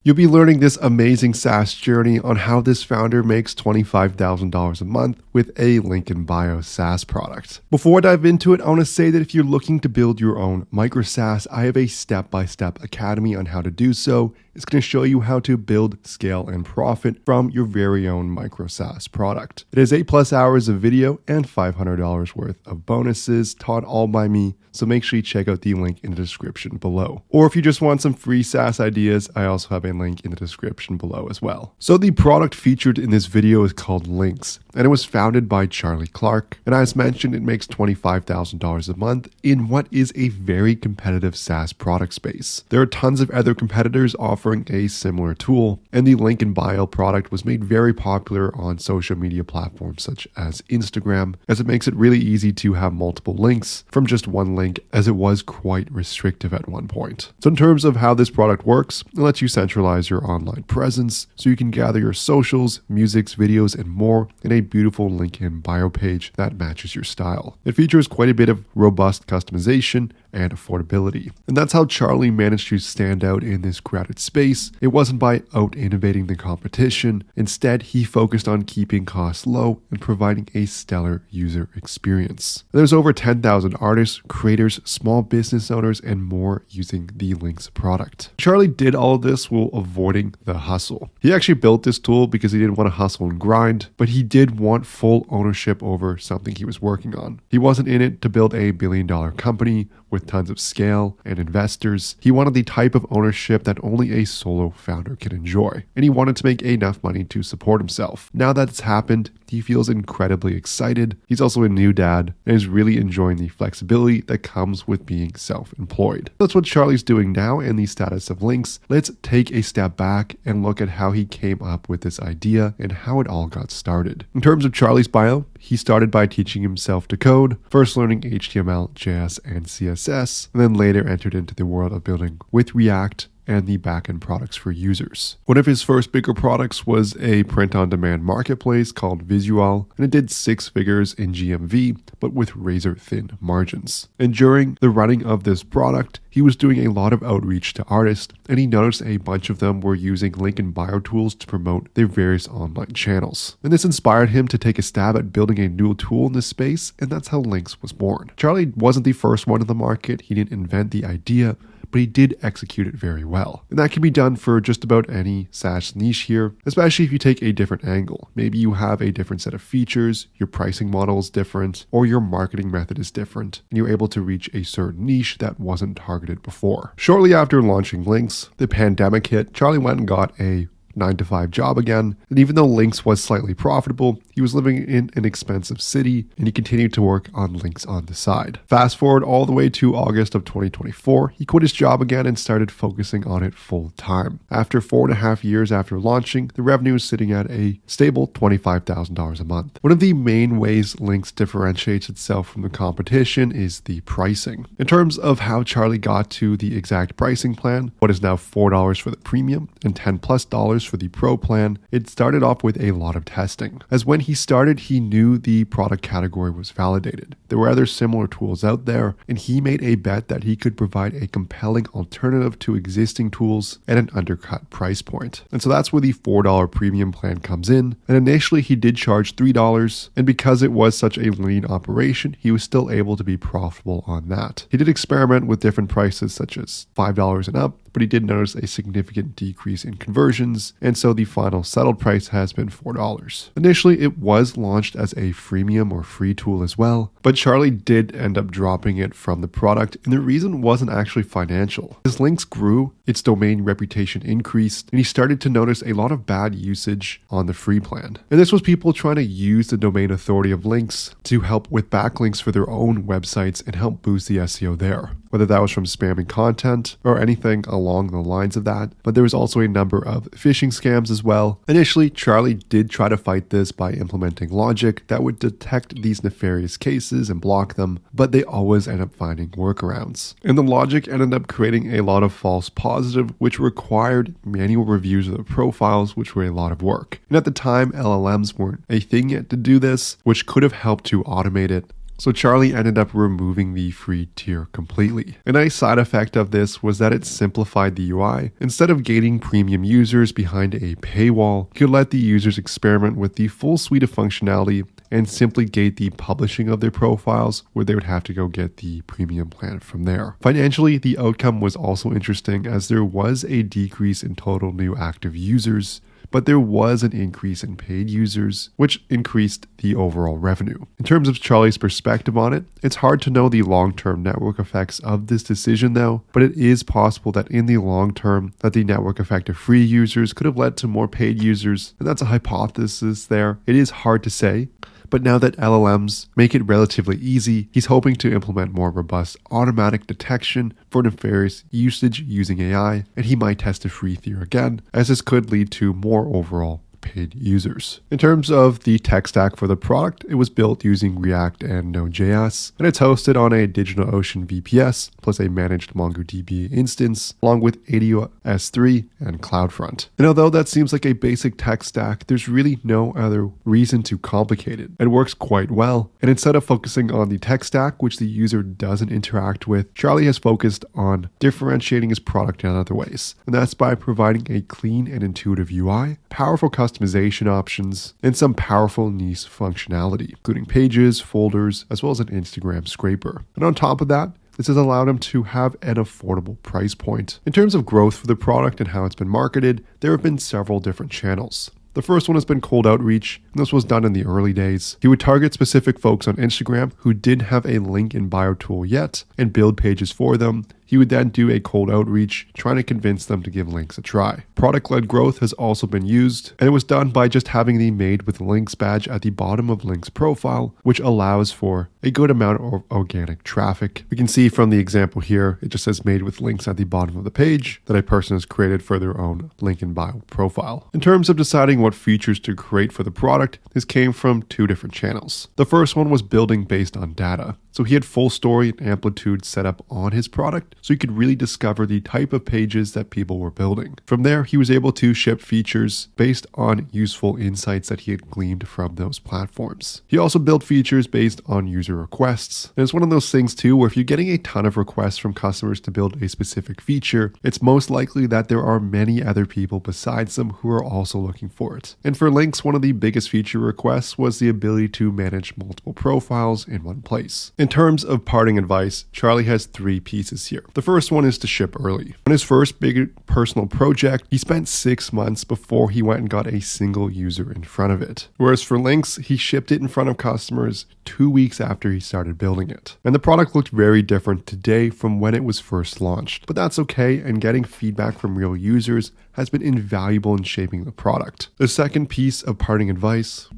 You'll be learning this amazing SaaS journey on how this founder makes $25,000 a month with a link in bio SaaS product. Before I dive into it, I want to say that if you're looking to build your own micro SaaS, I have a step-by-step academy on how to do so. It's going to show you how to build, scale, and profit from your very own micro SaaS product. It is 8+ hours of video and $500 worth of bonuses taught all by me, so make sure you check out the link in the description below. Or if you just want some free SaaS ideas, I also have a link in the description below as well. So the product featured in this video is called Liinks, and it was founded by Charlie Clark. And as mentioned, it makes $25,000 a month in what is a very competitive SaaS product space. There are tons of other competitors offering a similar tool, and the link in bio product was made very popular on social media platforms such as Instagram, as it makes it really easy to have multiple links from just one link, as it was quite restrictive at one point. So in terms of how this product works, it lets you centralize your online presence so you can gather your socials, musics, videos, and more in a beautiful link in bio page that matches your style. It features quite a bit of robust customization and affordability. And that's how Charlie managed to stand out in this crowded space. It wasn't by out-innovating the competition. Instead, he focused on keeping costs low and providing a stellar user experience. There's over 10,000 artists, creators, small business owners, and more using the Liinks product. Charlie did all of this while avoiding the hustle. He actually built this tool because he didn't want to hustle and grind, but he did want full ownership over something he was working on. He wasn't in it to build a billion-dollar company with tons of scale and investors. He wanted the type of ownership that only a solo founder can enjoy, and he wanted to make enough money to support himself. Now that it's happened, he feels incredibly excited. He's also a new dad and is really enjoying the flexibility that comes with being self-employed. That's what Charlie's doing now in the status of Liinks. Let's take a step back and look at how he came up with this idea and how it all got started. In terms of Charlie's bio, he started by teaching himself to code, first learning HTML, JS, and CSS, and then later entered into the world of building with React and the backend products for users. One of his first bigger products was a print-on-demand marketplace called Visual, and it did 6 figures in GMV, but with razor-thin margins. And during the running of this product, he was doing a lot of outreach to artists, and he noticed a bunch of them were using link in bio tools to promote their various online channels. And this inspired him to take a stab at building a new tool in this space, and that's how Liinks was born. Charlie wasn't the first one in the market. He didn't invent the idea, but he did execute it very well. And that can be done for just about any SaaS niche here, especially if you take a different angle. Maybe you have a different set of features, your pricing model is different, or your marketing method is different, and you're able to reach a certain niche that wasn't targeted before. Shortly after launching Liinks, the pandemic hit. Charlie went and got a 9-to-5 job again, and even though Liinks was slightly profitable, he was living in an expensive city, and he continued to work on Liinks on the side. Fast forward all the way to August of 2024, he quit his job again and started focusing on it full time. After 4.5 years after launching, the revenue is sitting at a stable $25,000 a month. One of the main ways Liinks differentiates itself from the competition is the pricing. In terms of how Charlie got to the exact pricing plan, what is now $4 for the premium and $10+ for the pro plan, it started off with a lot of testing. As when he started, he knew the product category was validated. There were other similar tools out there, and he made a bet that he could provide a compelling alternative to existing tools at an undercut price point. And so that's where the $4 premium plan comes in. And initially he did charge $3, and because it was such a lean operation, he was still able to be profitable on that. He did experiment with different prices such as $5 and up, but he did notice a significant decrease in conversions, and so the final settled price has been $4. Initially, it was launched as a freemium or free tool as well, but Charlie did end up dropping it from the product, and the reason wasn't actually financial. As Liinks grew, its domain reputation increased, and he started to notice a lot of bad usage on the free plan. And this was people trying to use the domain authority of Liinks to help with backlinks for their own websites and help boost the SEO there, whether that was from spamming content or anything along the lines of that. But there was also a number of phishing scams as well. Initially, Charlie did try to fight this by implementing logic that would detect these nefarious cases and block them, but they always end up finding workarounds. And the logic ended up creating a lot of false positive, which required manual reviews of the profiles, which were a lot of work. And at the time, LLMs weren't a thing yet to do this, which could have helped to automate it. So Charlie ended up removing the free tier completely. A nice side effect of this was that it simplified the UI. Instead of gating premium users behind a paywall, you could let the users experiment with the full suite of functionality and simply gate the publishing of their profiles, where they would have to go get the premium plan from there. Financially, the outcome was also interesting, as there was a decrease in total new active users, but there was an increase in paid users, which increased the overall revenue. In terms of Charlie's perspective on it, it's hard to know the long-term network effects of this decision though, but it is possible that in the long term, that the network effect of free users could have led to more paid users, and that's a hypothesis there. It is hard to say. But now that LLMs make it relatively easy, he's hoping to implement more robust automatic detection for nefarious usage using AI, and he might test a free tier again, as this could lead to more overall paid users. In terms of the tech stack for the product, it was built using React and Node.js, and it's hosted on a DigitalOcean VPS plus a managed MongoDB instance, along with AWS S3 and CloudFront. And although that seems like a basic tech stack, there's really no other reason to complicate it. It works quite well, and instead of focusing on the tech stack, which the user doesn't interact with, Charlie has focused on differentiating his product in other ways, and that's by providing a clean and intuitive UI, powerful customization options, and some powerful niche functionality, including pages, folders, as well as an Instagram scraper. And on top of that, this has allowed him to have an affordable price point. In terms of growth for the product and how it's been marketed, there have been several different channels. The first one has been cold outreach, and this was done in the early days. He would target specific folks on Instagram who didn't have a link in bio tool yet and build pages for them. He would then do a cold outreach, trying to convince them to give Liinks a try. Product-led growth has also been used, and it was done by just having the Made with Liinks badge at the bottom of Liinks' profile, which allows for a good amount of organic traffic. We can see from the example here, it just says Made with Liinks at the bottom of the page that a person has created for their own link in bio profile. In terms of deciding what features to create for the product, this came from two different channels. The first one was building based on data. So he had full story and amplitude set up on his product, so he could really discover the type of pages that people were building. From there, he was able to ship features based on useful insights that he had gleaned from those platforms. He also built features based on user requests. And it's one of those things too, where if you're getting a ton of requests from customers to build a specific feature, it's most likely that there are many other people besides them who are also looking for it. And for Liinks, one of the biggest feature requests was the ability to manage multiple profiles in one place. In terms of parting advice, Charlie has three pieces here. The first one is to ship early. On his first big personal project, he spent 6 months before he went and got a single user in front of it. Whereas for Liinks, he shipped it in front of customers 2 weeks after he started building it. And the product looked very different today from when it was first launched. But that's okay, and getting feedback from real users has been invaluable in shaping the product. The second piece of parting advice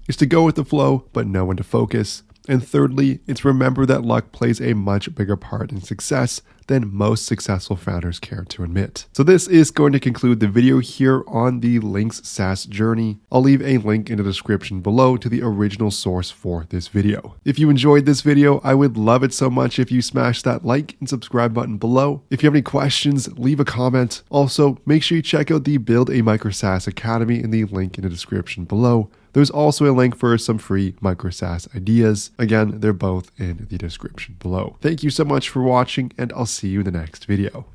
is to go with the flow, but know when to focus. And thirdly, it's remember that luck plays a much bigger part in success than most successful founders care to admit. So this is going to conclude the video here on the Liinks SaaS journey. I'll leave a link in the description below to the original source for this video. If you enjoyed this video, I would love it so much if you smash that like and subscribe button below. If you have any questions, leave a comment. Also, make sure you check out the Build a Micro SaaS Academy in the link in the description below. There's also a link for some free micro SaaS ideas. Again, they're both in the description below. Thank you so much for watching, and I'll see you in the next video.